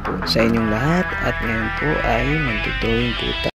po sa inyong lahat at ngayon po ay magdodrawing po tayo.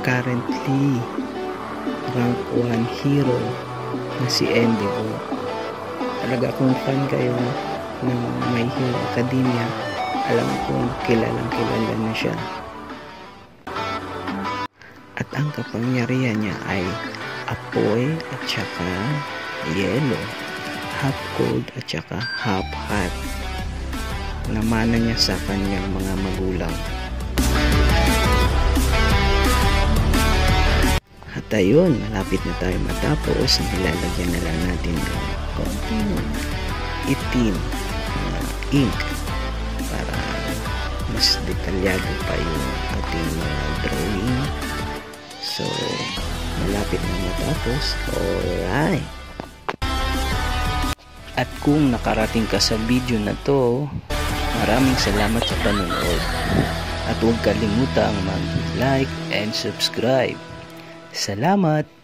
Currently rank 1 hero na si Endeavor. Talaga kung fan kayo ng My Hero Academia, alam kong kilalang kilala na siya. At ang kapangyarihan niya ay apoy at saka yellow, half cold at saka half hot. Namana niya sa kanyang mga magulang. At ayun, malapit na tayo matapos. Nilalagyan na lang natin ng konting itim na ink para mas detalyado pa yung ating mga drawing. So, malapit na matapos. Alright! At kung nakarating ka sa video na to, maraming salamat sa panonood. At huwag kalimutang mag-like and subscribe. Salamat!